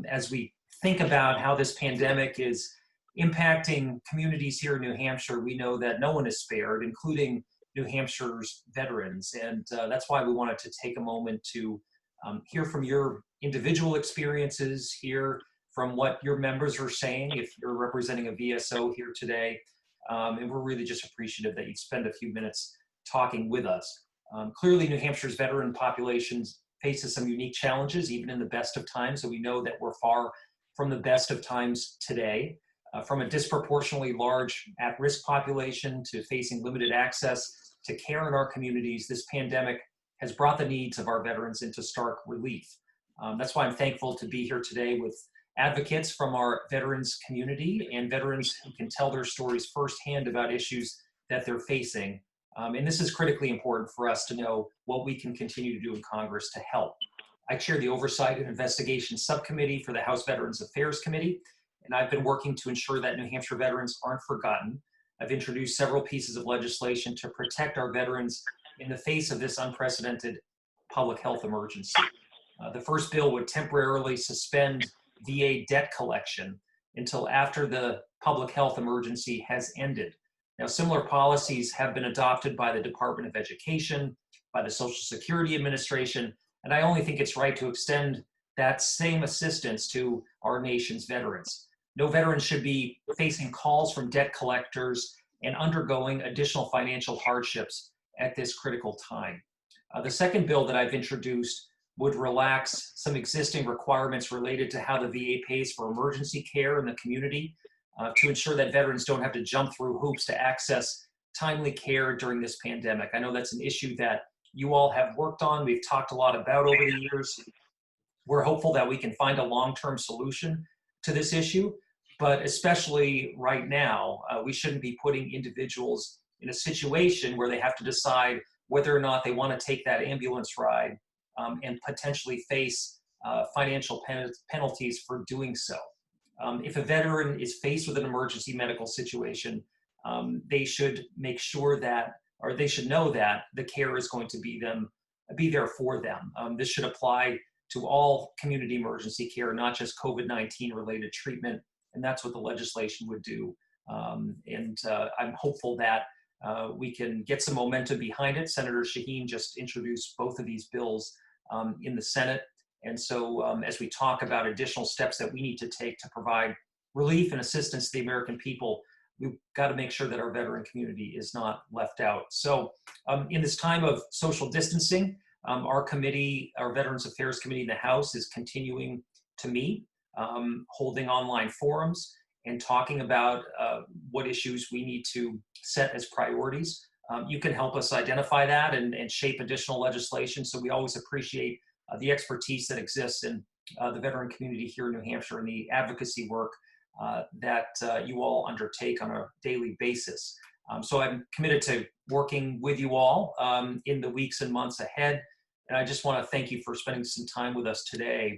as we think about how this pandemic is impacting communities here in New Hampshire, we know that no one is spared, including New Hampshire's veterans. And that's why we wanted to take a moment to hear from your individual experiences, hear from what your members are saying if you're representing a VSO here today. And we're really just appreciative that you'd spend a few minutes talking with us. Clearly, New Hampshire's veteran population faces some unique challenges, even in the best of times, and we know that we're far from the best of times today. From a disproportionately large at-risk population to facing limited access to care in our communities, this pandemic has brought the needs of our veterans into stark relief. That's why I'm thankful to be here today with advocates from our veterans community and veterans who can tell their stories firsthand about issues that they're facing. And this is critically important for us to know what we can continue to do in Congress to help. I chair the Oversight and Investigation Subcommittee for the House Veterans Affairs Committee, and I've been working to ensure that New Hampshire veterans aren't forgotten. I've introduced several pieces of legislation to protect our veterans in the face of this unprecedented public health emergency. The first bill would temporarily suspend VA debt collection until after the public health emergency has ended. Now, similar policies have been adopted by the Department of Education, by the Social Security Administration, and I only think it's right to extend that same assistance to our nation's veterans. No veteran should be facing calls from debt collectors and undergoing additional financial hardships at this critical time. The second bill that I've introduced would relax some existing requirements related to how the VA pays for emergency care in the community to ensure that veterans don't have to jump through hoops to access timely care during this pandemic. I know that's an issue that you all have worked on, we've talked a lot about over the years. We're hopeful that we can find a long-term solution to this issue, but especially right now, we shouldn't be putting individuals in a situation where they have to decide whether or not they want to take that ambulance ride and potentially face financial penalties for doing so. If a veteran is faced with an emergency medical situation, they should make sure that, or they should know that the care is going to be there for them. This should apply to all community emergency care, not just COVID-19 related treatment, and that's what the legislation would do. I'm hopeful that we can get some momentum behind it. Senator Shaheen just introduced both of these bills in the Senate. And so as we talk about additional steps that we need to take to provide relief and assistance to the American people, we've got to make sure that our veteran community is not left out. So in this time of social distancing, our committee, our Veterans Affairs Committee in the House is continuing to meet, holding online forums and talking about what issues we need to set as priorities. You can help us identify that and shape additional legislation. So we always appreciate the expertise that exists in the veteran community here in New Hampshire and the advocacy work that you all undertake on a daily basis. So I'm committed to working with you all in the weeks and months ahead. And I just want to thank you for spending some time with us today.